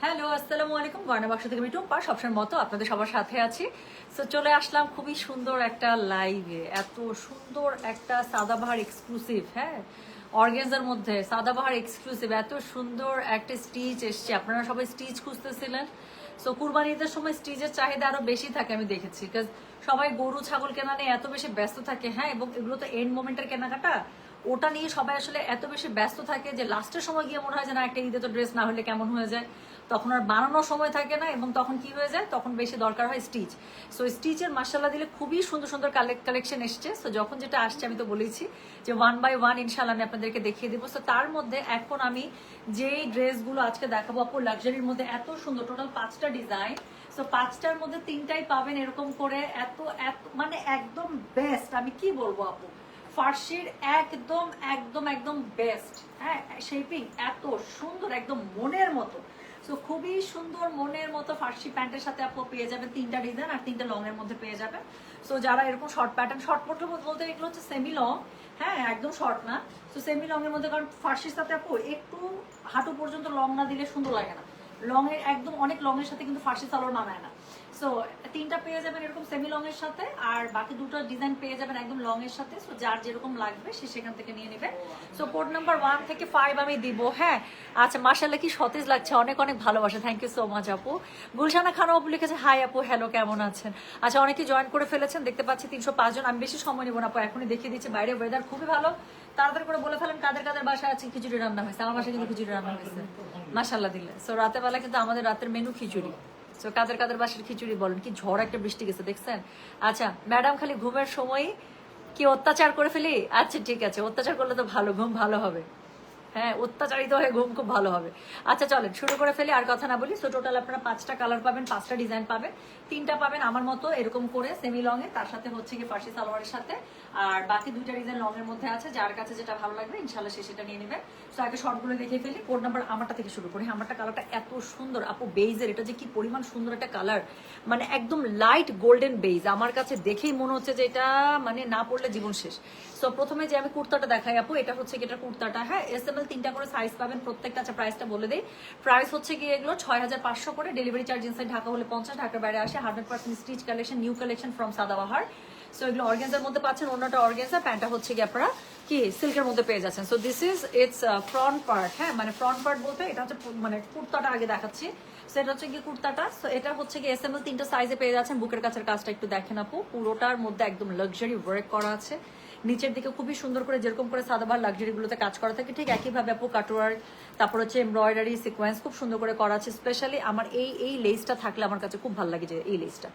Hello, আসসালামু আলাইকুম। গয়না বাক্স থেকে আমি টুম্পা, সবসময় মতো আপনাদের সবার সাথে আছি। সো চলে আসলাম খুবই সুন্দর একটা লাইভে। এত সুন্দর একটা সাদাবাহার এক্সক্লুসিভ, হ্যাঁ, অর্গানজার মধ্যে সাদাবাহার এক্সক্লুসিভ, এত সুন্দর একটা স্টিচ এসছে। আপনারা সবাই স্টিচ খুঁজতেছিলেন। সো কুরবানি ঈদের সময় স্টিচের চাহিদা আরো বেশি থাকে আমি দেখেছি, বিকজ সবাই গরু ছাগল কেনা নিয়ে এত বেশি ব্যস্ত থাকে, হ্যাঁ, এবং এগুলো তো এন্ড মোমেন্টের কেনাকাটা, ওটা নিয়ে সবাই আসলে এত বেশি ব্যস্ত থাকে যে লাস্টের সময় গিয়ে মনে হয় যে না, একটা ঈদে তো ড্রেস না হলে কেমন হয়ে যায়, তখন আর বানানোর সময় থাকে না, এবং তখন কি হয়ে যায়, তখন বেশি দরকার হয় স্টিচ। সো স্টিচের মাসাল্লাহ দিলে খুবই সুন্দর সুন্দর কালেকশন এসছে। সো যখন যেটা আসছে আমি তো বলেছি যে 1 by 1 ইনশাল্লাহ আমি আপনাদেরকে দেখিয়ে দিব। সো তার মধ্যে এখন আমি যেই ড্রেসগুলো আজকে দেখাবো আপু, লাক্সারির মধ্যে এত সুন্দর, টোটাল 5টা ডিজাইন। সো 5টার মধ্যে 3টাই পাবেন এরকম করে, এত এত মানে একদম বেস্ট। আমি কি বলবো আপু, ফার্সির একদম একদম একদম বেস্ট, হ্যাঁ, শেপিং এত সুন্দর, একদম মনের মতো। সো খুবই সুন্দর মনের মতো ফার্সি প্যান্টের সাথে আপু পেয়ে যাবেন 3টা ডিজাইন, আর 3টা লং এর মধ্যে পেয়ে যাবেন। সো যারা এরকম শর্ট প্যাটার্ন, শর্ট পড়তে বলতে এগুলো হচ্ছে সেমি লং, হ্যাঁ, একদম শর্ট না। সো সেমি লং এর মধ্যে, কারণ ফার্সির সাথে আপু একটু হাঁটু পর্যন্ত লং না দিলে সুন্দর লাগে না। লং এর একদম অনেক লং এর সাথে কিন্তু ফার্সি সালোয়ার মানায় না। সো 3টা পেয়ে যাবেন এরকম সেমি লং এর সাথে, আর বাকি 2টা ডিজাইন পেয়ে যাবেন একদম লং এর সাথে। সো যার যেরকম লাগবে সে সেখান থেকে নিয়ে নেবে। সো কোড নাম্বার 1 থেকে 5 আমি দিব, হ্যাঁ। আচ্ছা, মাশাআল্লাহ কি সতেজ লাগছে, অনেক অনেক ভালোবাসা, থ্যাংক ইউ সো মাচ আপু। গুলশানা খানম আপু লিখেছে হাই আপু, হ্যালো, কেমন আছেন? আচ্ছা, অনেকেই জয়েন করে ফেলেছেন দেখতে পাচ্ছি, 305 জন। আমি বেশি সময় নেব না আপু, এখনই দেখিয়ে দিচ্ছি। বাইরে ওয়েদার খুবই ভালো, তাড়াতাড়ি করে বলে ফেলেন কাদের কাদের বাসায় আছে খিচুড়ি রান্না হয়েছে। আমার বাসায় কিন্তু খিচুড়ি রান্না হয়েছে মাশাআল্লাহ দিলে। সো রাতের বেলা কিন্তু আমাদের রাতের মেনু খিচুড়ি। তো কাদের কাদের বাসার খিচুড়ি বলেন। কি ঝড় একটা বৃষ্টি গেছে দেখছেন? আচ্ছা ম্যাডাম, খালি ঘুমের সময় কি অত্যাচার করে ফেলি? আচ্ছা ঠিক আছে, অত্যাচার করলে তো ভালো, ঘুম ভালো হবে, হ্যাঁ, অত্যাচারিত হয়ে ঘুম খুব ভালো হবে। আচ্ছা চলেন শুরু করে ফেলি, আর কথা না বলি। সো টোটাল আপনারা 5টা কালার পাবেন, 5টা ডিজাইন পাবেন। 3টা পাবেন আমার মতো এরকম করে সেমি লং এ, তার সাথে হচ্ছে কি ফার্সি সালোয়ারের সাথে, আর বাকি 2টা ডিজাইন লং এর মধ্যে আছে। যার কাছে যেটা ভালো লাগবে ইনশাল্লাহ সে সেটা নিয়ে নেবে। সো আগে শর্টগুলো দেখিয়ে ফেলি। কোড নাম্বার আমারটা থেকে শুরু করি। আমারটা কালারটা এত সুন্দর আপু, বেইজের, এটা যে কি পরিমাণ সুন্দর একটা কালার, মানে একদম লাইট গোল্ডেন বেইজ। আমার কাছে দেখেই মনে হচ্ছে যে এটা মানে না পড়লে জীবন শেষ। সো প্রথমে যে আমি কুর্তাটা দেখাই আপু, এটা হচ্ছে কি, এটা কুর্তাটা, হ্যাঁ, SML 3টা করে সাইজ পাবেন প্রত্যেকটা। আচ্ছা প্রাইসটা বলে দেই, প্রাইস হচ্ছে কি এগুলো 6500 করে, ডেলিভারি চার্জ ইনসাইড ঢাকা হলে 50, ঢাকার বাইরে আসে 100% stitch collection, new collection from Sadabahar. So এগুলো অর্গানজার মধ্যে পাচ্ছেন, অন্যটা অর্গানজা, প্যান্টটা হচ্ছে কি আপনারা কি সিল্কের মধ্যে পেয়ে যাচ্ছেন। So this is it's front part, হ্যাঁ, মানে ফ্রন্ট পার্ট বলতে এটা হচ্ছে মানে কুর্তাটা আগে দেখাচ্ছি। সেটা হচ্ছে কি কুর্তাটা। সো এটা হচ্ছে কি SML 3টা সাইজে পেয়ে যাচ্ছেন। বুকের কাছের কাজটা একটু দেখেন আপু, পুরোটার মধ্যে একদম লাক্সারি ওয়ার্ক করা আছে। নিচের দিকে খুবই সুন্দর করে যেরকম করে সাদাবাহার লাক্সারি গুলোতে কাজ করা থাকে, ঠিক একইভাবে আপু কাটওয়ার্ক, তারপর হচ্ছে এমব্রয়ডারি সিকোয়েন্স খুব সুন্দর করে করা আছে। স্পেশালি আমার এই লেসটা থাকলে আমার কাছে খুব ভালো লাগে, যে এই লেসটা,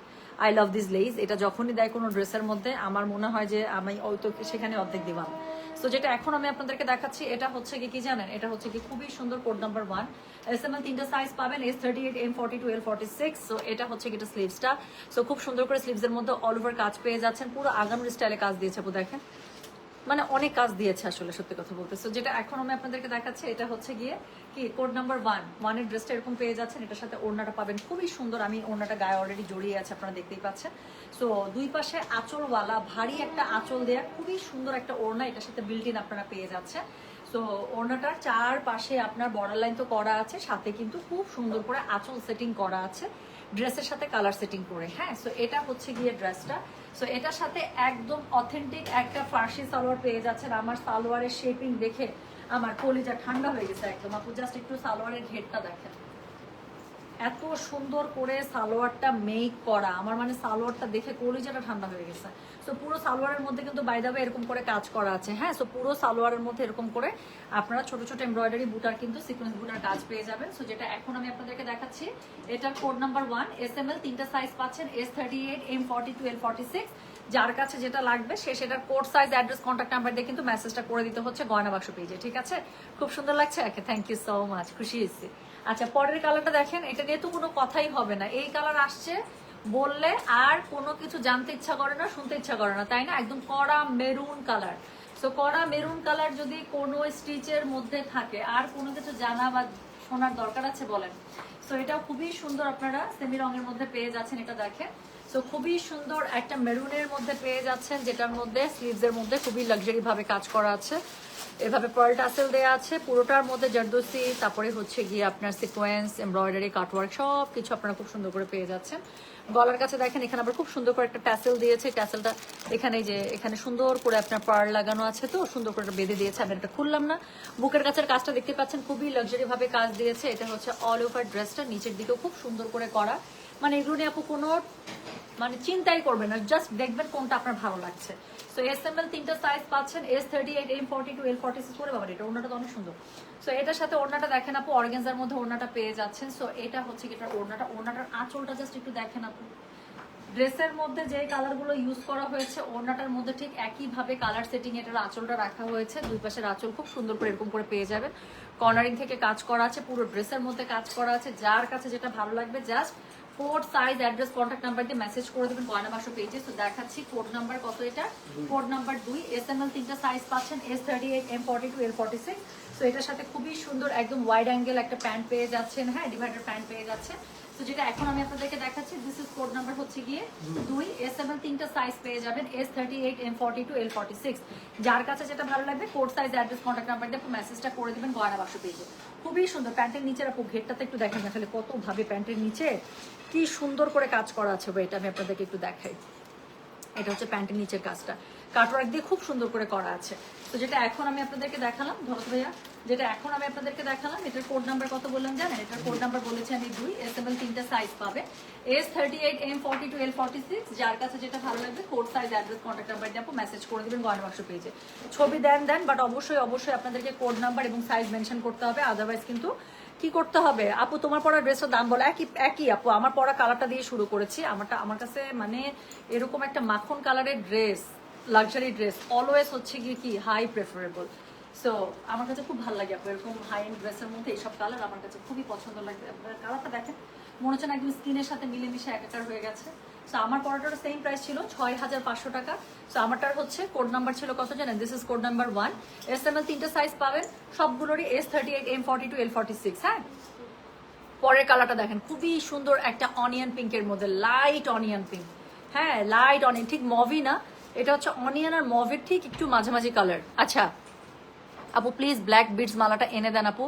আই লাভ দিস লেস। এটা যখনই দেয় কোনো ড্রেসের মধ্যে আমার মনে হয় যে আমি ওই তো সেখানে অর্ধেক দিলাম। সো যেটা এখন আমি আপনাদেরকে দেখাচ্ছি এটা হচ্ছে কি জানেন, এটা হচ্ছে কি খুবই সুন্দর। কোড নাম্বার 1 SML 3টা সাইজ পাবেন, S38, M42, L46। সো এটা হচ্ছে কি, এটা স্লিভসটা। সো খুব সুন্দর করে স্লিভসের মধ্যে অল ওভার কাজ পেয়ে যাচ্ছেন, পুরো আগামী স্টাইলে কাজ দিয়েছে আপু, দেখেন মানে অনেক কাজ দিয়েছে আসলে, সত্যি কথা বলতে। সো যেটা এখন আমি আপনাদেরকে দেখাচ্ছি এটা হচ্ছে গিয়ে কি কোড নাম্বার 1 এর ড্রেসটা এরকম পেয়ে যাচ্ছেন। এটার সাথে ওড়নাটা পাবেন খুবই সুন্দর, আমি ওড়নাটা গায়ে অলরেডি জড়িয়ে আছে, আপনারা দেখতেই পাচ্ছেন। সো দুই পাশে আঁচলওয়ালা ভারী একটা আঁচল দেয়া খুবই সুন্দর একটা ওড়না, এটার সাথে বিল্ট ইন আপনারা পেয়ে যাচ্ছেন। সো ওড়নাটার চারপাশে আপনার বর্ডার লাইন তো করা আছে, সাথে কিন্তু খুব সুন্দর করে আঁচল সেটিং করা আছে ড্রেসের সাথে কালার সেটিং করে, হ্যাঁ। সো এটা হচ্ছে গিয়ে ড্রেসটা। সো এটার সাথে একদম অথেন্টিক একটা ফার্সি সালোয়ার পেয়ে যাচ্ছেন। আমার সালোয়ারের শেপিং দেখে আমার কলিজা ঠান্ডা হয়ে গেছে একদম আপু, জাস্ট একটু সালোয়ারের ঘেরটা দেখেন, এত সুন্দর করে সালোয়ারটা মেক করা, আমার মানে সালোয়ারটা দেখে কলিজাটা ঠান্ডা হয়ে গেছে। সো পুরো সালোয়ারের মধ্যে কিন্তু বাই দ্য ওয়ে এরকম করে কাজ করা আছে, হ্যাঁ। সো পুরো সালোয়ারের মধ্যে এরকম করে আপনারা ছোট ছোট এমব্রয়ডারি বুটার কিন্তু সিকোয়েন্স বুটার কাজ পেয়ে যাবেন। সো যেটা এখন আমি আপনাদেরকে দেখাচ্ছি এটার কোড নাম্বার 1 SML 3টা সাইজ পাচ্ছেন, S38, M42, L46। যার কাছে যেটা লাগবে সে সেটার code size, address, contact number দিয়ে কিন্তু মেসেজটা করে দিতে হচ্ছে গয়না বাক্স পেজে, ঠিক আছে? খুব সুন্দর লাগছে, ওকে, থ্যাংক ইউ সো মাচ, খুশি হয়েছি। আচ্ছা পরের কালারটা দেখেন, এটা নিয়ে তো কোনো কথাই হবে না, এই কালার আসছে বললে আর কোনো কিছু জানতে ইচ্ছা করে না, শুনতে ইচ্ছা করে না, তাই না? একদম কড়া মেরুন কালার। সো কড়া মেরুন কালার যদি কোনো স্টিচের মধ্যে থাকে আর কোনো কিছু জানা বা ওনার দরকার আছে বলেন। সো এটা খুবই সুন্দর, আপনারা সেমি রঙের মধ্যে পেয়ে যাচ্ছেন, এটা দেখেন। সো খুবই সুন্দর একটা মেরুনের মধ্যে পেয়ে যাচ্ছেন, যেটার মধ্যে স্লিভসের মধ্যে খুবই লাক্সারি ভাবে কাজ করা আছে। এভাবে পার্ল টাসেল দেওয়া আছে পুরোটার মধ্যে, জারদোসি, তারপরে হচ্ছে গিয়ে আপনার সিকোয়েন্স, এমব্রয়ডারি, কাটওয়ার্ক সব কিছু আপনারা খুব সুন্দর করে পেয়ে যাচ্ছেন। গলার কাছে দেখেন এখানে আবার খুব সুন্দর করে একটা ট্যাসেল দিয়েছে। ট্যাসেলটা এখানে যে এখানে সুন্দর করে আপনার পার্ল লাগানো আছে, তো সুন্দর করে বেঁধে দিয়েছে। আমি এটা খুললাম না। বুকের কাছের কাজটা দেখতে পাচ্ছেন, খুবই লাক্সারি ভাবে কাজ দিয়েছে। এটা হচ্ছে অল ওভার ড্রেসটা নিচের দিকেও খুব সুন্দর করে করা। মানে এগুলো নিয়ে আপু কোনো মানে চিন্তাই করবেন না, জাস্ট দেখবেন কোনটা আপনার ভালো লাগছে। সো এসএমএল 3টা সাইজ পাচ্ছেন, S38, M42, L46 করে। বাবা এটা ওড়নাটা তো অনেক সুন্দর। সো এটার সাথে ওড়নাটা দেখেন আপু, অর্গানজার মধ্যে ওড়নাটা পেয়ে যাচ্ছেন। সো এটা হচ্ছে এটার ওড়নাটার আঁচলটা জাস্ট একটু দেখেন আপু। ড্রেসের মধ্যে যে কালারগুলো ইউজ করা হয়েছে, ওড়নাটার মধ্যে ঠিক একইভাবে কালার সেটিং এটার আঁচলটা রাখা হয়েছে। দুই পাশের আঁচল খুব সুন্দর করে এরকম করে পেয়ে যাবেন। কর্নারিং থেকে কাজ করা আছে, পুরো ড্রেসের মধ্যে কাজ করা আছে। যার কাছে যেটা ভালো লাগবে just code, size, address, contact number দিয়ে মেসেজ করে দেবেন গয়না বাক্স পেজে। তো দেখাচ্ছি কোড নাম্বার কত, এটা কোড নাম্বার 2। এসএমএল 3টা সাইজ পাচ্ছেন, S38, M42, L46। তো এটার সাথে খুবই সুন্দর একদম ওয়াইড অ্যাঙ্গেল একটা প্যান্ট পেয়ে যাচ্ছেন, হ্যাঁ ডিভাইডার প্যান্ট পেয়ে যাচ্ছেন। তো যেটা এখন আমি আপনাদেরকে দেখাচ্ছি, দিস ইজ কোড নাম্বার হচ্ছে গিয়ে 2। এসএমএল 3টা সাইজ পেয়ে যাবেন, S38, M42, L46। যার কাছে যেটা ভালো লাগবে code, size, address, contact number দিয়ে মেসেজটা করে দেবেন গয়না বাক্স পেজে। খুবই সুন্দর। প্যান্টের নিচের আপু ঘেরটাতে একটু দেখেন না খালি কত ভাবে প্যান্টের নিচে কি সুন্দর করে কাজ করা আছে। এটা আমি আপনাদেরকে একটু দেখাই। এটা হচ্ছে প্যান্টের নিচের কাজটা কাটওয়ার্ক দিয়ে খুব সুন্দর করে করা আছে। তো যেটা এখন আমি আপনাদেরকে দেখালাম, ধরো ভাইয়া, যেটা এখন আমি আপনাদেরকে দেখালাম, এটার কোড নাম্বার কত বললাম জানেন? এটার কোড নাম্বার বলেছি আমি 2। এসএমএল 3টা সাইজ পাবে, S38, M42, L46। যার কাছে যেটা ভালো লাগবে code, size, address, contact number দিয়ে আপু মেসেজ করে দেবেন গয়না বাক্স পেজে। ছবি দেন, বাট অবশ্যই আপনাদেরকে কোড নাম্বার এবং সাইজ মেনশন করতে হবে, আদারওয়াইজ কিন্তু কি করতে হবে আপু, তোমার পরা ড্রেসের দাম বলে একই আপু। আমার পরা কালারটা দিয়ে শুরু করেছি। আমার কাছে মানে এরকম একটা মাখন কালারের ড্রেস, লাক্সারি ড্রেস অলওয়েজ হচ্ছে গিয়ে কি হাই প্রেফারেবল। সো আমার কাছে খুব ভালো লাগে আপু এরকম হাই এন্ড ড্রেসের মধ্যে এইসব কালার আমার কাছে খুবই পছন্দ লাগে। আপনার কালারটা দেখেন, মনে হচ্ছে না একদম স্কিনের সাথে মিলেমিশে একাকার হয়ে গেছে। সো আমার পরাটার সেম প্রাইস ছিল 6500 টাকা। সো আমারটার হচ্ছে কোড নাম্বার ছিল কত জানেন? This is code number 1। SML 3টা সাইজ পাবেন, সবগুলোরই S38, M42, L46। হ্যাঁ, পরের কালারটা দেখেন, খুবই সুন্দর একটা অনিয়ন পিঙ্কের মধ্যে, লাইট অনিয়ন পিঙ্ক। হ্যাঁ, লাইট অনিয়ন, ঠিক মভি না, এটা হচ্ছে অনিয়ন আর মভের ঠিক একটু মাঝামাঝি কালার। আচ্ছা আপু প্লিজ ব্ল্যাক বিডস মালাটা এনে দেন আপু,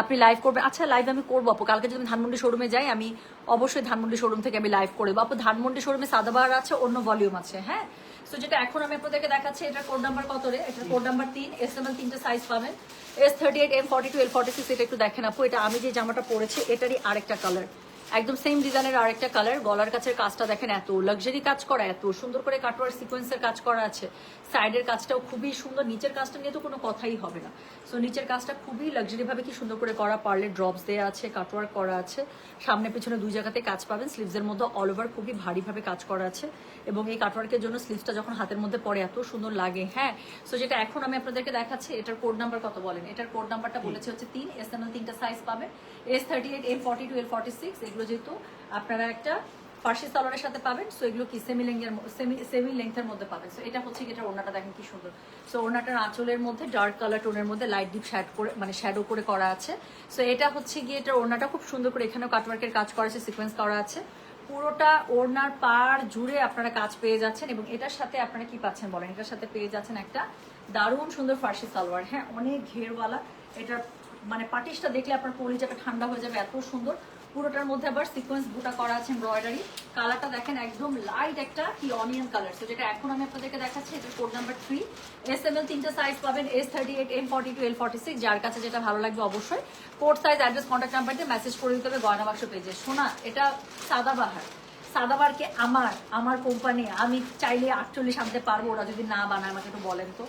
আপনি লাইভ করবেন? আচ্ছা লাইভ আমি করবো আপু, কালকে যদি আমি ধানমন্ডি শোরুমে যাই আমি অবশ্যই ধানমন্ডি শোরুম থেকে আমি লাইভ করবো আপু। ধানমন্ডি শোরুমে সাদাবাহার আছে, অন্য ভলিউম আছে। হ্যাঁ, সো যেটা এখন আমি আপনাদেরকে দেখাচ্ছি, এটার কোড নাম্বার কত রে? এটার কোড নাম্বার 3। এসএমএল 3টা সাইজ পাবেন, S38, M42, L46। এটা একটু দেখেন আপু, এটা আমি যে জামাটা পরেছি এটারই আরেকটা কালার, একদম সেম ডিজাইনের আরেকটা কালার। গলার কাছের কাজটা দেখেন, এত লাক্সারি কাজ করা, এত সুন্দর করে কাটওয়ার্ক সিকোয়েন্সের কাজ করা আছে। সাইডের কাজটাও খুবই সুন্দর, নিচের কাজটা নিয়ে তো কোনো কথাই হবে না। সো নিচের কাজটা খুবই লাক্সারি ভাবে কি সুন্দর করে করা, পার্লের ড্রপস দেওয়া আছে, কাটওয়ার্ক করা আছে, সামনে পিছনে দুই জায়গাতে কাজ পাবেন। স্লিভসের মধ্যে অল ওভার খুবই ভারীভাবে কাজ করা আছে, এবং এই কাটওয়ার্কের জন্য স্লিভসটা যখন হাতের মধ্যে পড়ে এত সুন্দর লাগে। হ্যাঁ, সো যেটা এখন আমি আপনাদেরকে দেখাচ্ছি, এটার কোড নাম্বার কত বলেন? এটার কোড নাম্বারটা বলেছে হচ্ছে 3। এসএমএল 3টা সাইজ পাবে, S38, M42, L46। এগুলো যেহেতু আপনারা একটা ফার্সি সালোয়ারের সাথে পাবেন, সো এগুলো কি সেমি লেংথের মধ্যে পাবেন। সো এটা হচ্ছে এটা ওড়নাটা দেখেন কি সুন্দর। সো ওড়নাটার আঁচলের মধ্যে ডার্ক কালার টোনের মধ্যে লাইট ডিপ শ্যাড করে মানে শ্যাডো করে করা আছে। সো এটা হচ্ছে গিয়ে এটা ওড়নাটা খুব সুন্দর করে, এখানেও কাটওয়ার্কের কাজ করা আছে, সিকোয়েন্স করা আছে। পুরোটা ওড়নার পাড় জুড়ে আপনারা কাজ পেয়ে যাচ্ছেন, এবং এটার সাথে আপনারা কি পাচ্ছেন বলেন? এটার সাথে পেয়ে যাচ্ছেন একটা দারুণ সুন্দর ফার্সি সালোয়ার। হ্যাঁ, অনেক ঘেরওয়ালা। এটার মানে পাটিসটা দেখলে আপনার কলিজাটা ঠান্ডা হয়ে যাবে, এত সুন্দর। পুরোটার মধ্যে আবার সিকোয়েন্স বুটা করা আছে, এমব্রয়ডারি। কালারটা দেখেন একদম লাইট একটা কি অনিয়ন কালার। তো যেটা এখন আমি আপনাদেরকে দেখাচ্ছি, এটা কোড নাম্বার 3। এসএমএল 3টা সাইজ পাবেন, S38, M42, L46। যার কাছে যেটা ভালো লাগবে অবশ্যই code, size, address, contact number দিয়ে মেসেজ করে দিতে হবে গয়না বাক্স পেজে। শোনা, এটা সাদাবাহার। সাদাবাহারকে আমার কোম্পানি আমি চাইলে 48 আনতে পারবো, ওরা যদি না বানায় আমাকে একটু বলেন তো।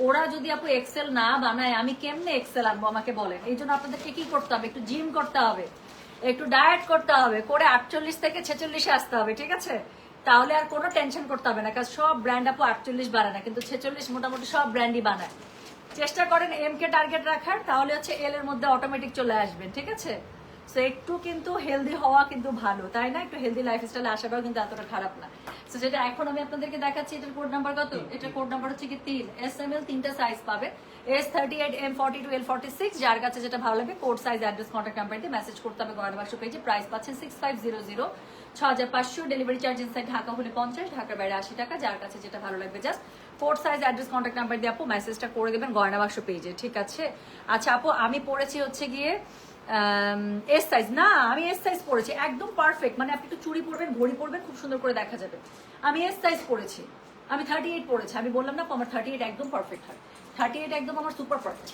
ওরা যদি আপু এক্সেল না বানায় আমি কেমনে এক্সেল আনবো আমাকে বলেন? এই জন্য আপনাদেরকে কি করতে হবে? একটু জিম করতে হবে, একটু ডায়েট করতে হবে, করে 48 থেকে 46-এ আসতে হবে, ঠিক আছে? তাহলে আর কোনো টেনশন করতে হবে না, কারণ সব ব্র্যান্ড আপু 48 বানায় না, কিন্তু 46 মোটামুটি সব ব্র্যান্ডই বানায়। চেষ্টা করেন এম কে টার্গেট রাখার, তাহলে হচ্ছে এল এর মধ্যে অটোমেটিক চলে আসবেন, ঠিক আছে? সো একটু কিন্তু হেলদি হওয়া কিন্তু ভালো, তাই না? একটু হেলদি লাইফস্টাইলে আসাটাও কিন্তু এতটা খারাপ না। সো যেটা এখন আমি আপনাদেরকে দেখাচ্ছি, এটার কোড নাম্বার কত? এটার কোড নাম্বার হচ্ছে কি 3। SML 3টা সাইজ পাবে, S38, M42, L46, যার কাছে যেটা ভালো লাগবে code size address contact number দিয়ে মেসেজ করতে হবে গয়না বাক্স পেজে। প্রাইস পাচ্ছেন 6500, 6500। ডেলিভারি চার্জ ইনসাইড ঢাকা হলে 50, ঢাকার বাইরে 80 টাকা। যার কাছে যেটা ভালো লাগবে just code size address contact number দিয়ে আপু মেসেজটা করে দেবেন গয়না বাক্স পেজে, ঠিক আছে? আচ্ছা আপু, আমি পড়েছি হচ্ছে গিয়ে এস সাইজ। না, আমি এস সাইজ পড়েছি, একদম পারফেক্ট। মানে আপনি একটু চুড়ি পরবেন, ঘড়ি পরবেন, খুব সুন্দর করে দেখা যাবে। আমি এস সাইজ পড়েছি, আমি 38 পড়েছি। আমি বললাম না আমার 38 একদম পারফেক্ট হয়, 38 একদম আমার সুপার পারফেক্ট।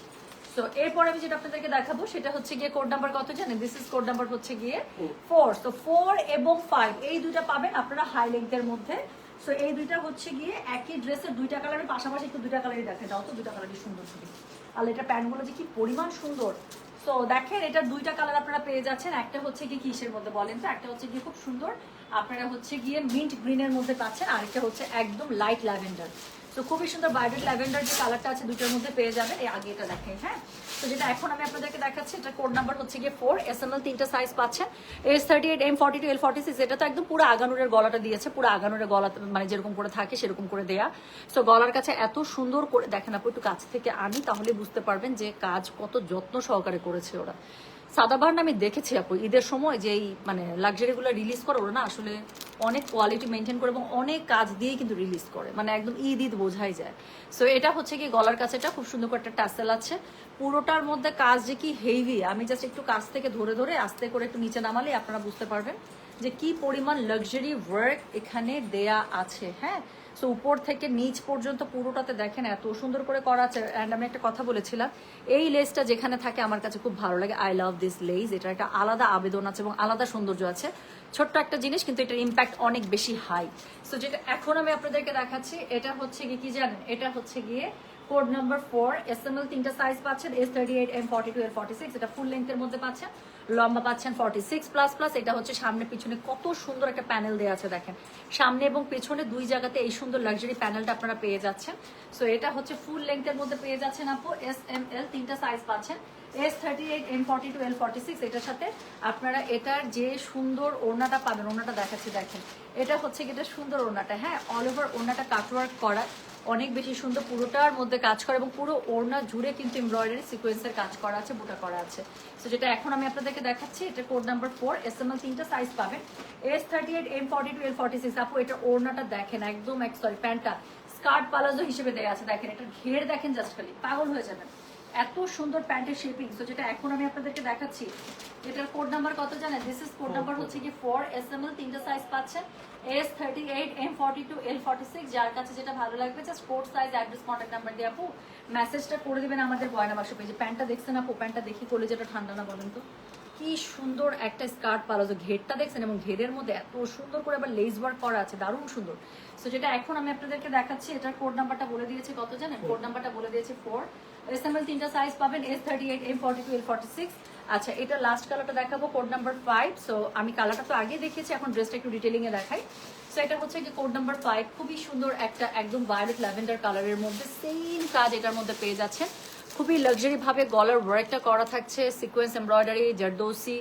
সো এরপর আমি যেটা আপনাদেরকে দেখাবো সেটা হচ্ছে গিয়ে কোড নাম্বার কত জানেন? দিস ইজ কোড নাম্বার হচ্ছে গিয়ে 4। তো 4 এবং 5 এই দুইটা পাবেন আপনারা হাই লেন্থের মধ্যে। সো এই দুইটা হচ্ছে গিয়ে একই ড্রেসের দুইটা কালারের পাশাপাশি, একটু দুইটা কালারই দেখে দাও তো, দুইটা কালারই সুন্দর ছবি। আর এটা প্যান্টগুলো যে কি পরিমাণ সুন্দর। সো দেখেন এটা দুইটা কালার আপনারা পেয়ে যাচ্ছেন। একটা হচ্ছে কি কিসের মধ্যে বলেন তো? একটা হচ্ছে গিয়ে খুব সুন্দর আপনারা হচ্ছে গিয়ে মিন্ট গ্রিনের মধ্যে পাচ্ছেন, আর একটা হচ্ছে একদম লাইট ল্যাভেন্ডার। তো খুবই সুন্দর ভায়োলেট ল্যাভেন্ডার যে কালারটা আছে দুটোর মধ্যে পেয়ে যাবেন। এই আগে এটা দেখেন, হ্যাঁ। তো যেটা এখন আমি আপনাদেরকে দেখাচ্ছি এটা কোড নাম্বার হচ্ছে গিয়ে 4। SML 3টা সাইজ পাচ্ছেন, S38, M42, L46। এটা তো একদম পুরো আগানুরের গলাটা দিয়েছে, পুরো আগানুরের গলা মানে যেরকম করে থাকে সেরকম করে দেয়া। সো গলার কাছে এত সুন্দর করে দেখেন আপু, একটু কাছ থেকে আনি তাহলে বুঝতে পারবেন যে কাজ কত যত্ন সহকারে করেছে ওরা। সাদাবাহার আমি দেখেছি আপু ঈদের সময় যে এই মানে লাক্সারিগুলো রিলিজ করে, ওরা না আসলে অনেক কোয়ালিটি মেনটেন করে এবং অনেক কাজ দিয়ে কিন্তু রিলিজ করে, মানে একদম ঈদ বোঝাই যায়। সো এটা হচ্ছে কি গলার কাছে এটা খুব সুন্দর করে একটা টাসেল আছে, পুরোটার মধ্যে কাজ যে কি হেভি। আমি জাস্ট একটু কাছ থেকে ধরে ধরে আস্তে করে একটু নিচে নামালে আপনারা বুঝতে পারবেন যে কি পরিমাণ লাক্সারি ওয়ার্ক এখানে দেয়া আছে, হ্যাঁ। সো উপর থেকে নিচ পর্যন্ত পুরোটাতে দেখেন এত সুন্দর করে করা আছে। অ্যান্ড আমি একটা কথা বলেছিলাম, এই লেসটা যেখানে থাকে আমার কাছে খুব ভালো লাগে। I love this less. এটা একটা আলাদা আবেদন আছে এবং আলাদা সৌন্দর্য আছে। ছোট্ট একটা জিনিস কিন্তু এটার ইম্প্যাক্ট অনেক বেশি হাই। সো যেটা এখন আমি আপনাদেরকে দেখাচ্ছি এটা হচ্ছে কি জানেন? এটা হচ্ছে গিয়ে কোড নাম্বার 4। SML 3টা সাইজ পাচ্ছেন, S38, M42, L46। এটা ফুল লেন্থের মধ্যে পাচ্ছেন, লম্বা পাচ্ছেন 46++। এটা হচ্ছে সামনে পিছনে কত সুন্দর একটা প্যানেল দেওয়া আছে দেখেন, সামনে এবং পেছনে দুই জায়গাতে এই সুন্দর লাক্সারি প্যানেলটা আপনারা পেয়ে যাচ্ছেন। সো এটা হচ্ছে ফুল লেন্থের মধ্যে পেয়ে যাচ্ছেন আপু। SML 3টা সাইজ পাচ্ছেন, S38, M42, L46। এটার সাথে আপনারা এটার যে সুন্দর ওড়নাটা পাবেন, ওড়নাটা দেখাচ্ছি দেখেন। এটা হচ্ছে এটা সুন্দর ওড়নাটা, হ্যাঁ। অল ওভার ওড়নাটা কাটওয়ার্ক করা, অনেক বেশি সুন্দর, পুরোটার মধ্যে কাজ করা এবং পুরো ওড়না জুড়ে কিন্তু এমব্রয়ডারি সিকোয়েন্সের কাজ করা আছে, বুটা করা আছে। সো যেটা এখন আমি আপনাদেরকে দেখাচ্ছি এটা কোড নাম্বার 4। SML 3টা সাইজ পাবেন, S38, M42, L46। আপু এটা ওড়নাটা দেখেন একদম সরি প্যান্টটা স্কার্ট পালাজো হিসেবে দেওয়া আছে দেখেন। এটা ঘের দেখেন, জাস্ট খালি পাগল হয়ে যাবেন, এত সুন্দর প্যান্টের শেপিং। সো যেটা এখন আমি আপনাদেরকে দেখাচ্ছি এটার কোড নাম্বার কত জানেন? দিস ইজ কোড নাম্বার হচ্ছে কি 4। SML 3টা সাইজ পাচ্ছেন, S38, M42, L46। যার কাছে যেটা ভালো লাগবে just code size address contact number দিয়ে আপু মেসেজটা করে দিবেন আমাদের গয়না বাক্স পেজে। প্যান্টটা দেখছেন আপু? প্যান্টটা দেখি করলে যেটা ঠান্ডা না বলেন তো? কি সুন্দর একটা স্কার্ট পালাজো, ঘেরটা দেখছেন এবং ঘেরের মধ্যে এত সুন্দর করে আবার লেস ওয়ার্ক করা আছে, দারুণ সুন্দর। সো যেটা এখন আমি আপনাদেরকে দেখাচ্ছি এটার কোড নাম্বারটা বলে দিয়েছি কত জানেন? কোড নাম্বারটা বলে দিয়েছি 4। SML 3টা সাইজ পাবেন, S38, M42, L46। আচ্ছা এটা লাস্ট কালারটা দেখাবো, কোড নাম্বার 5। সো আমি কালারটা তো আগে দেখিয়েছি, এখন ড্রেসটা একটু ডিটেলিং এ দেখাই। সো এটা হচ্ছে কি কোড নাম্বার 5, খুবই সুন্দর একটা একদম ভায়োলেট ল্যাভেন্ডার কালারের মধ্যে সেম কাজ এটার মধ্যে পেয়ে যাচ্ছেন। খুবই লাক্সারি ভাবে গলার ওয়ার্কটা করা থাকছে, sequence embroidery, zardozi,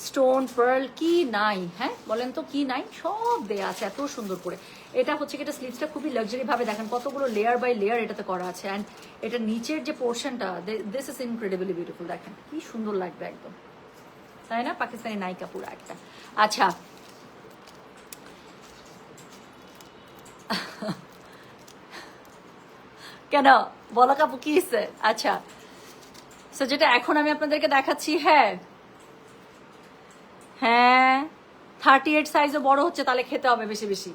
stone, pearl, কি নাই, হ্যাঁ বলেন তো কি নাই? সব দেয়া আছে এত সুন্দর করে। এটা হচ্ছে কি এটা স্লিভসটা খুবই লাক্সারি ভাবে দেখেন কতগুলো লেয়ার বাই লেয়ার এটাতে করা আছে। অ্যান্ড এটা নিচের যে পোর্শনটা, দিস ইজ ইনক্রেডিবলি বিউটিফুল, দেখেন কি সুন্দর লাগবে একদম, তাই না? পাকিস্তানি নায়িকা পুরো একটা। আচ্ছা কেন বলো কাপু কি হচ্ছে? আচ্ছা সো যেটা এখন আমি আপনাদেরকে দেখাচ্ছি, হ্যাঁ হ্যাঁ 38 সাইজও বড় হচ্ছে, তাহলে খেতে হবে বেশি বেশি।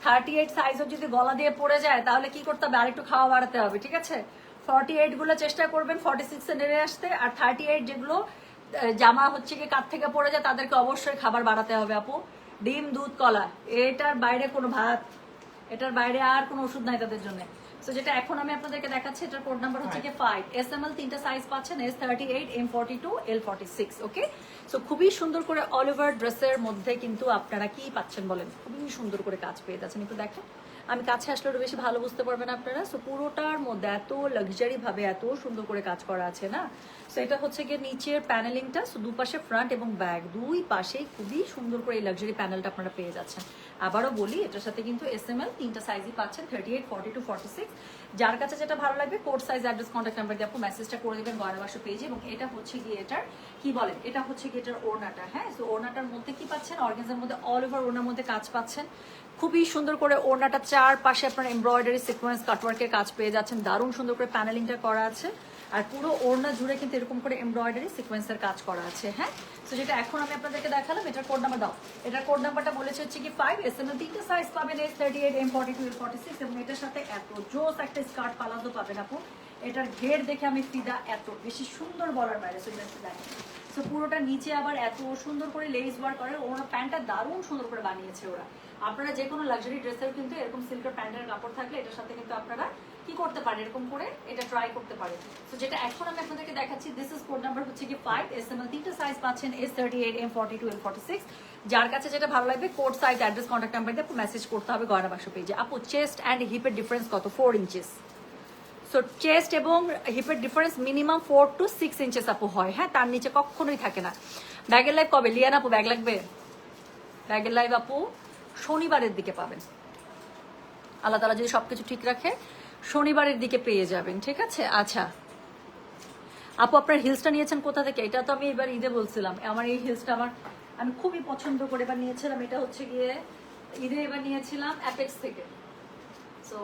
38 সাইজও যদি গলা দিয়ে পড়ে যায় তাহলে কি করতে হবে? আরেকটু খাওয়া বাড়াতে হবে, ঠিক আছে? 48 গুলো চেষ্টা করবেন 46 এ নেমে আসতে, আর 38 যেগুলো জামা হচ্ছে কি কাত থেকে পড়ে যায় তাদেরকে অবশ্যই খাবার বাড়াতে হবে আপু। ডিম, দুধ, কলা, এটার বাইরে কোনো ভাত, এটার বাইরে আর কোনো ওষুধ নাই তাদের জন্য। সো যেটা এখন আমি আপনাদেরকে দেখাচ্ছি এটার কোড নাম্বার হচ্ছে কি 5। SML 3টা সাইজ পাচ্ছেন, S38, M42, L46। ওকে, সো খুবই সুন্দর করে অল ওভার ড্রেসের মধ্যে কিন্তু আপনারা কি পাচ্ছেন বলেন? খুবই সুন্দর করে কাজ পেয়ে যাচ্ছেন, একটু দেখেন আমি কাছে আসলে ওটা বেশি ভালো বুঝতে পারবেন আপনারা। সো পুরোটার মধ্যে এত লাক্সারি ভাবে এত সুন্দর করে কাজ করা আছে না। সো এটা হচ্ছে গিয়ে নিচের প্যানেলিংটা, সো দুপাশে ফ্রন্ট এবং ব্যাক দুই পাশেই খুবই সুন্দর করে এই লাক্সারি প্যানেলটা আপনারা পেয়ে যাচ্ছেন। আবারও বলি, এটার সাথে কিন্তু SML 3টা সাইজই পাচ্ছেন, 38, 42, 46। যার কাছে যেটা ভালো লাগবে code size, address, contact number দিয়ে আপনি মেসেজটা করে দেবেন গয়না বাক্স পেজে। এবং এটা হচ্ছে গিয়ে এটার কি বলেন, এটা হচ্ছে গিয়ে এটার ওড়নাটা। হ্যাঁ, সো ওড়নাটার মধ্যে কি পাচ্ছেন, অর্গানজার মধ্যে অল ওভার ওড়নার মধ্যে কাজ পাচ্ছেন। খুবই সুন্দর করে ওড়নাটা চারপাশে আপনার এমব্রয়ডারি সিকোয়েন্স কাটওয়ার্কের কাজ পেয়ে যাচ্ছেন, দারুণ সুন্দর করে প্যানেলিংটা করা আছে। আর পুরো ওড়না জুড়ে কিন্তু এরকম করে এমব্রয়ডারি সিকোয়েন্সের কাজ করা আছে। হ্যাঁ, তো যেটা এখন আমি আপনাদেরকে দেখালাম, এটার কোড নাম্বার দাও। এটার কোড নাম্বারটা বলেছে হচ্ছে কি 5, SML 3টা সাইজ পাবেন, S38, M42, L46। এবং এটার সাথে এত জোস একটা স্কার্ট পালাজো পাবেন আপু। এটার ঘের দেখে আমি ফিদা, এত বেশি সুন্দর বলার বাইরে। সো এটা দেখেন, সো পুরোটা নিচে আবার এত সুন্দর করে লেস ওয়ার্ক করে, ওরা প্যান্টটা দারুণ সুন্দর করে বানিয়েছে ওরা। আপনারা যে কোনো লাক্সারি ড্রেসের কিন্তু এরকম সিল্কের প্যান্টের কাপড় থাকলে এটার সাথে কিন্তু আপনারা কি করতে পারেন, এরকম করে এটা ট্রাই করতে পারেন। তো যেটা এখন আমি আপনাদেরকে দেখাচ্ছি, দিস ইজ কোড নাম্বার হচ্ছে কি 5, SML 3টা সাইজ পাচ্ছেন, S38, M42, L46। যার কাছে যেটা ভালো লাগবে code size, address, contact number দিয়ে মেসেজ করতে হবে গয়না বাক্স পেজে। আপু চেস্ট অ্যান্ড হিপের ডিফারেন্স কত? 4 ইঞ্চেস। সো চেস্ট এবং হিপের ডিফারেন্স মিনিমাম 4 to 6 ইঞ্চেস আপু হয়। হ্যাঁ, তার নিচে কখনোই থাকে না। ব্যাগের লাইভ কবে লিয়ান আপু ব্যাগ লাগবে? ব্যাগের লাইভ আপু শনিবারের দিকে পাবেন, আল্লাহ তাআলা যদি সবকিছু ঠিক রাখে শনিবারের দিকে পেয়ে যাবেন। ঠিক আছে, আচ্ছা আপু আপনার হিলসটা নিয়েছেন কোথা থেকে? এটা তো আমি এবার ঈদে বলছিলাম, আমার এই হিলসটা আমি খুবই পছন্দ করে এবার নিয়েছিলাম। এটা হচ্ছে গিয়ে ঈদে এবার নিয়েছিলাম অ্যাপেক্স থেকে। সো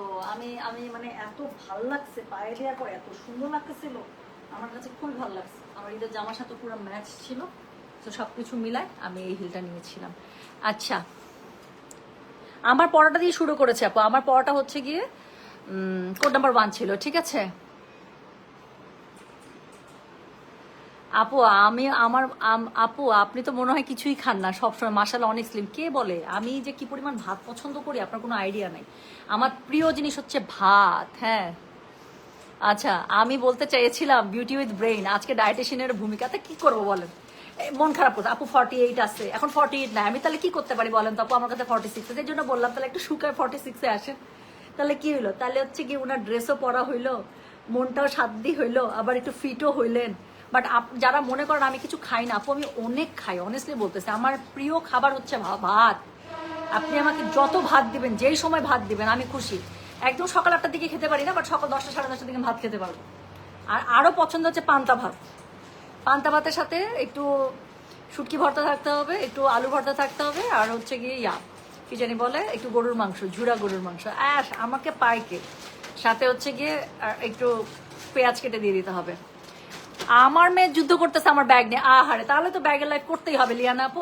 আমি মানে এত ভালো লাগছে, পায়ে দেওয়ার পর এত সুন্দর লাগতেছিল, আমার কাছে খুবই ভালো লাগছে। আমার ঈদের জামার সাথে পুরো ম্যাচ ছিল। তো সবকিছু মিলায় আমি এই হিলটা নিয়েছিলাম। আচ্ছা, আমার পড়াটা দিয়ে শুরু করেছে আপু। আমার পড়াটা হচ্ছে গিয়ে কোড নাম্বার 1 ছিল। ঠিক আছে আপু, আপু আপনি তো মনে হয় কিছুই খান না সবসময়, মাশাআল্লাহ অনেক স্লিম। কে বলে? আমি যে কি পরিমাণ ভাত পছন্দ করি আপনার কোনো আইডিয়া নাই। আমার প্রিয় জিনিস হচ্ছে ভাত। হ্যাঁ, আচ্ছা আমি বলতে চাইছিলাম বিউটি উইথ ব্রেইন আজকে ডায়েটিশিয়ানের ভূমিকাতে কি করবো বলেন? মন খারাপ করছে আপু, 48 আছে এখন, 48 নাই, আমি তাহলে কি করতে পারি বলেন তো আপু? আমার কাছে 46 আছে, এই জন্য বললাম তাহলে একটু শুকায় 46-এ আসেন। তাহলে কি হইলো? তাহলে হচ্ছে কি ওনার ড্রেসও পরা হইলো, মনটাও সাধ্যি হইলো, আবার একটু ফিটও হইলেন। বাট যারা মনে করেন আমি কিছু খাই না আপু, আমি অনেক খাই, অনেস্টলি বলতেছি। আমার প্রিয় খাবার হচ্ছে ভাত। আপনি আমাকে যত ভাত দিবেন, যেই সময় ভাত দিবেন আমি খুশি। একদম সকাল 8টার দিকে খেতে পারি না, বাট সকাল 10টা, 10:30টার দিকে ভাত খেতে পারবো। আর আরও পছন্দ হচ্ছে পান্তা ভাত। পান্তা ভাতের সাথে একটু শুটকি ভর্তা থাকতে হবে, একটু আলু ভর্তা থাকতে হবে, আর হচ্ছে গিয়ে কি জানি বলে, একটু গরুর মাংস, ঝুরা গরুর মাংস। আমাকে পাইকে সাথে হচ্ছে গিয়ে একটু পেঁয়াজ কেটে দিয়ে দিতে হবে। আমার মেয়ে যুদ্ধ করতেছে আমার ব্যাগ নিয়ে, আহারে তাহলে তো ব্যাগের লাইফ করতেই হবে লিয়ানা আপু,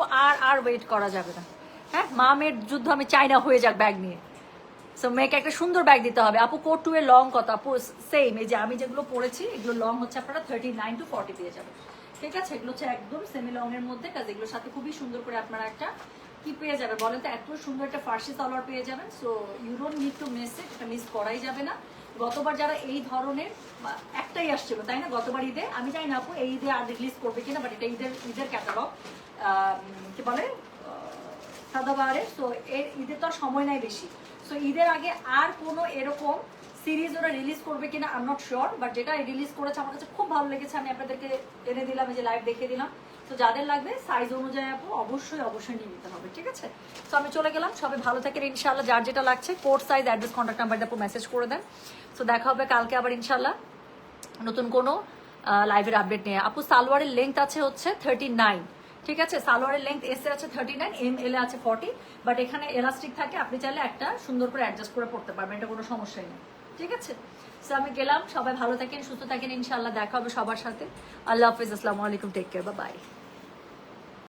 আর ওয়েট করা যাবে না। হ্যাঁ, মা মেয়ের যুদ্ধ আমি চাই না হয়ে যাক ব্যাগ নিয়ে। সো মেয়েকে একটা সুন্দর ব্যাগ দিতে হবে। আপু কোট 2 এর লং কত? আপু সেম, এই যে আমি যেগুলো পরেছি এগুলো লং হচ্ছে আপনারা 39 to 40 পেয়ে যাবেন। ঠিক আছে, এগুলো হচ্ছে একদম সেমি লং এর মধ্যে, কাজ এগুলোর সাথে খুবই সুন্দর করে আপনারা একটা কি পেয়ে যাবে বলেন তো, এত সুন্দর একটা ফার্সি সালোয়ার পেয়ে যাবেন। So you don't need to miss it, এটা মিস করাই যাবে না। গতবার যারা এই ধরনের একটাই আসছিল তাই না গতবার ঈদে, আমি জানি না আপু এই ঈদে আর রিলিজ করবে কিনা, বাট এটা ঈদের ক্যাটালগ কি বলে সাদাবাহারে। তো এর ঈদের তো আর সময় নাই বেশি। সো ঈদের আগে আর কোনো এরকম সিরিজ ওরা রিলিজ করবে কিনা I am not sure, but যেটা রিলিজ করেছে আমার কাছে খুব ভালো লেগেছে, আমি আপনাদেরকে এনে দিলাম, এই যে লাইভ দেখিয়ে দিলাম। তো যাদের লাগবে সাইজ অনুযায়ী আপু অবশ্যই নিয়ে নিতে হবে। ঠিক আছে, তো আমি চলে গেলাম, সবাই ভালো থাকেন ইনশাআল্লাহ। যার যেটা লাগছে code size, address, contact number দিয়ে আপু মেসেজ করে দেন। তো দেখা হবে কালকে আবার ইনশাআল্লাহ নতুন কোনো লাইভের আপডেট নিয়ে। আপু সালোয়ারের লেন্থ আছে হচ্ছে 39। ঠিক আছে, সালোয়ারের লেন্থ এস এ আছে 39, এম এল এ আছে 40, বাট এখানে এলাস্টিক থাকে, আপনি চাইলে একটা সুন্দর করে অ্যাডজাস্ট করে পড়তে পারবেন, এটা কোনো সমস্যাই নেই। ঠিক আছে, সো আমি গেলাম, সবাই ভালো থাকেন, সুস্থ থাকেন ইনশাআল্লাহ। দেখা হবে সবার সাথে। আল্লাহ হাফিজ, আসসালামু আলাইকুম, টেক কেয়ার, বাই বাই।